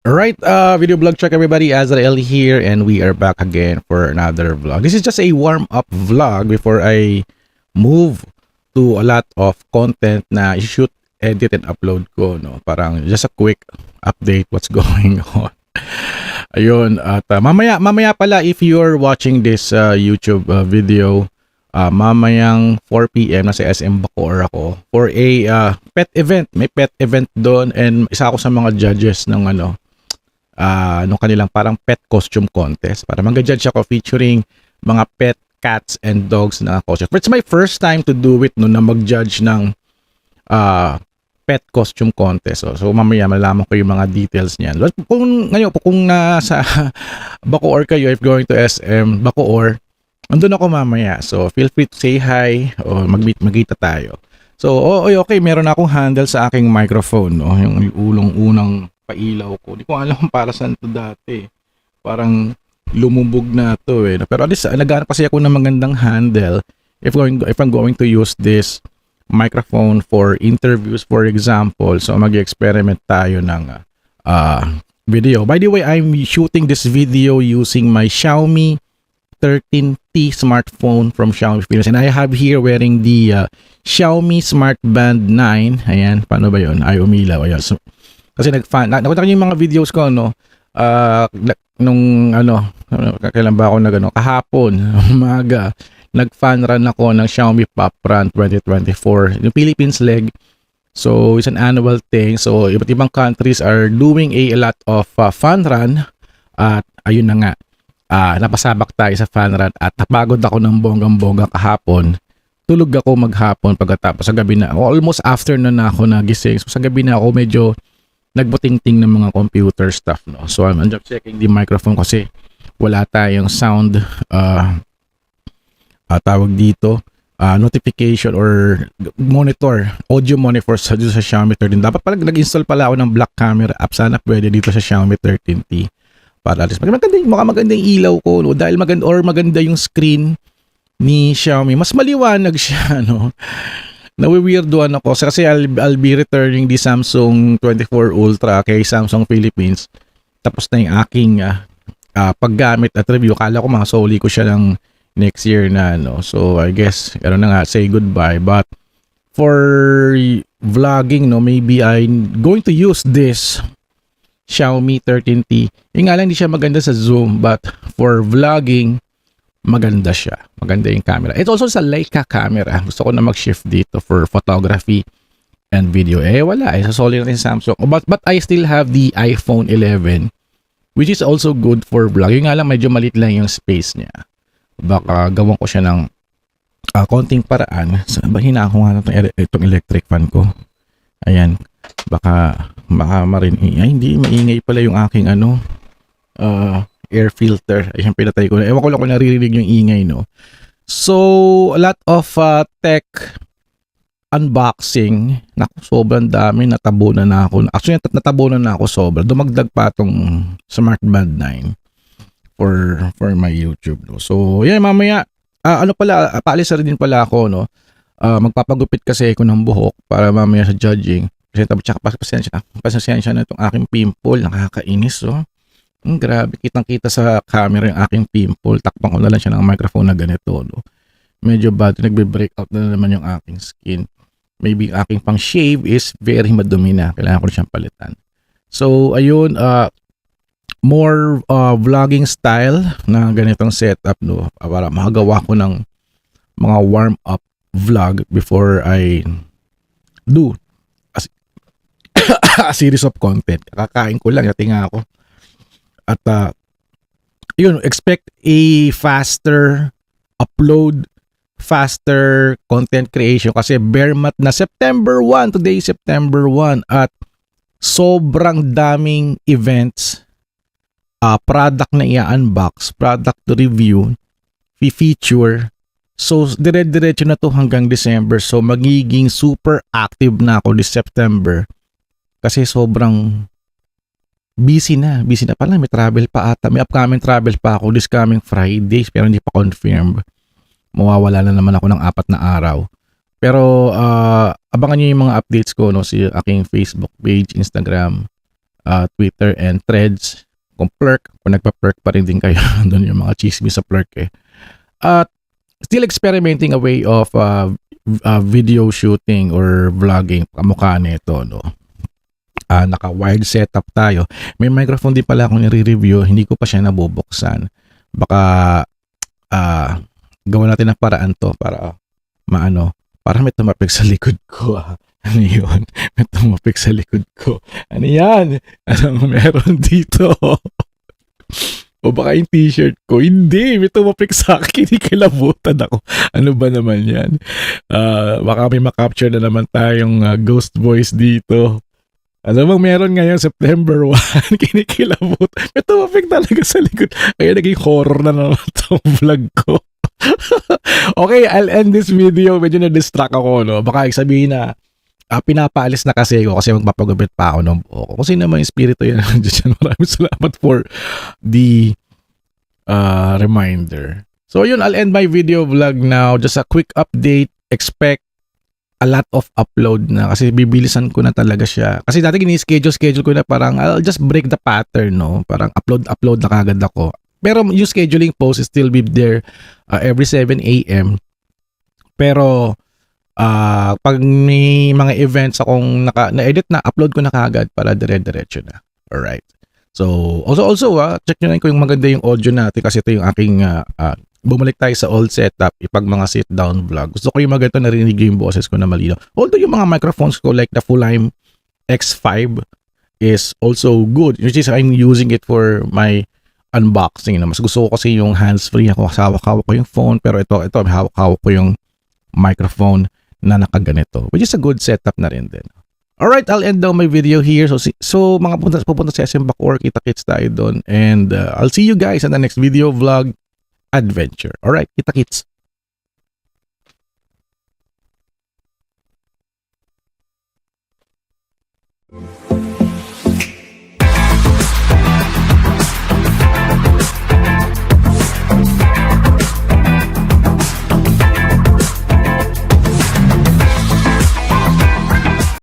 Alright, video vlog check everybody, Azrael here and we are back again for another vlog. This is just a warm-up vlog before I move to a lot of content na i-shoot, edit, and upload ko, no? Parang just a quick update what's going on. Ayun, at mamaya pala if you're watching this YouTube video, mamayang 4 PM nasa SM Bacoor ako for a pet event. May pet event doon and isa ako sa mga judges ng nung kanilang parang pet costume contest. Para mag-judge ako featuring mga pet cats and dogs na costume. It's my first time to do it no, na mag-judge ng pet costume contest. So mamaya malaman ko yung mga details niyan. Kung nasa Bacoor kayo, if going to SM Bacoor, andun ako mamaya. So feel free to say hi o magkita tayo. So okay, meron akong handle sa aking microphone, no? Yung unang pailaw ko. Hindi ko alam para saan to dati. Parang lumubog na to eh. Pero at least naghanap kasi ako ng magandang handle if I'm going to use this microphone for interviews, for example. So mag-experiment tayo ng video. By the way, I'm shooting this video using my Xiaomi 13T smartphone from Xiaomi Philippines. And I have here wearing the Xiaomi Smart Band 9. Ayan, paano ba yun? Ay, umilaw. Ayan. So, kasi nakita ko yung mga videos ko, no? Nung kailan ba ako kahapon, umaga, nag-fan run ako ng Xiaomi Pop Run 2024, yung Philippines leg. So, it's an annual thing. So, iba't ibang countries are doing a lot of fun run. At ayun na nga, napasabak tayo sa fun run at napagod ako ng bonggang-bongga kahapon. Tulog ako maghapon pagkatapos sa gabi na, almost afternoon na ako nagising. So, sa gabi na ako medyo nagbuting-ting ng mga computer stuff, no? So I'm just checking the microphone kasi wala tayong sound tawag dito notification or monitor, audio monitor sa Xiaomi 13. Dapat pala nag-install pala ako ng black camera app. Sana pwede dito sa Xiaomi 13T para at least maganda yung ilaw ko, no? Dahil maganda yung screen ni Xiaomi, mas maliwanag siya, no? Nawi-weirdoan ako kasi I'll be returning the Samsung 24 Ultra kay Samsung Philippines. Tapos na yung aking paggamit at review. Kala ko mga soli ko siya ng next year na, no? So I guess na nga, say goodbye. But for vlogging, no, maybe I'm going to use this Xiaomi 13T. Yung nga lang hindi siya maganda sa zoom, but for vlogging maganda siya. Maganda yung camera. It's also sa Leica camera. Gusto ko na mag-shift dito for photography and video. Wala. Sasoli natin sa Samsung. But I still have the iPhone 11 which is also good for vlog. Yung nga lang medyo malit lang yung space niya. Baka gawan ko siya ng konting paraan. Bahina ko nga itong electric fan ko. Ayan. Baka marin. Hindi. Maingay pala yung aking air filter. Ayan, pinatay ko na. Ewan ko lang kung naririnig yung ingay, no? So, a lot of tech unboxing. Naku, sobrang dami. Natabunan na ako. Actually, natabunan na ako sobra. Dumagdag pa tong Smart Band 9 for my YouTube, no? So, yan, mamaya. Paalis na rin pala ako, no? Magpapagupit kasi ako ng buhok para mamaya sa judging. Kasi pasensya na itong aking pimple. Nakakainis, oh. Grabe, kitang-kita sa camera yung aking pimple. Takpan ko na lang siya ng microphone na ganito, no? Medyo bad, nagbe-breakout na naman yung aking skin. Maybe aking pang shave is very madumi na. Kailangan ko na siyang palitan. So, ayun, more vlogging style na ganitong setup, no? Para makagawa ko ng mga warm-up vlog before I do a series of content. Kakain ko lang, yatinga ako. At yun, expect a faster upload, faster content creation kasi bare mat na September 1, today September 1 at sobrang daming events, product na i-unbox, product to review, feature. So dire-diretso na to hanggang December. So magiging super active na ako this September kasi sobrang busy na pala. May travel pa ata. May upcoming travel pa ako this coming Fridays pero hindi pa confirmed. Mawawala na naman ako ng 4 na araw. Pero abangan niyo yung mga updates ko, no, sa aking Facebook page, Instagram, Twitter and Threads. Kung Plurk, kung nagpa-Plurk pa rin din kayo, doon yung mga chismis sa Plurk eh. At still experimenting a way of video shooting or vlogging, kamukha nito, no? Naka-wired setup tayo. May microphone din pala akong nire-review, hindi ko pa siya nabubuksan. Baka gawin natin ng paraan to para para may tumapik sa likod ko. Ano yun? May tumapik sa likod ko. Ano yan? Anong meron dito? O baka yung t-shirt ko. Hindi, may tumapik sa akin. Kinikilabutan ako. Ano ba naman yan? Baka may makapture na naman tayong ghost voice dito. Ano bang meron ngayon September 1? Kinikilabot. May tumapik talaga sa likod. Kaya naging horror na naman itong vlog ko. Okay, I'll end this video. Medyo na-distract ako, no? Baka sabihin na pinapaalis na kasi magpapagupit pa ako ng buhok ko. Kasi naman yung spirito yan. Maraming salamat for the reminder. So yun, I'll end my video vlog now. Just a quick update. Expect a lot of upload na kasi bibilisan ko na talaga siya. Kasi dati schedule ko na parang I'll just break the pattern, no? Parang upload na kagad ako. Pero yung scheduling post is still be there every 7 a.m. Pero pag may mga events akong na-edit na, upload ko na kagad para dire-diretso na. Alright. So, also check nyo na kung maganda yung audio natin kasi ito yung aking bumalik tayo sa old setup, ipag mga sit-down vlog. Gusto ko yung maganda narinig yung boses ko na malinaw. Although yung mga microphones ko like the Fulime X5 is also good. Which is I'm using it for my unboxing. Mas gusto ko kasi yung hands-free ako. Hawak-hawak ko yung phone pero ito hawak-hawak ko yung microphone na nakaganito. Which is a good setup na rin din. Alright, I'll end down my video here. So mga pupunta sa SM Bacoor, kita-kits tayo doon. And I'll see you guys in the next video vlog adventure. Alright, kita-kits.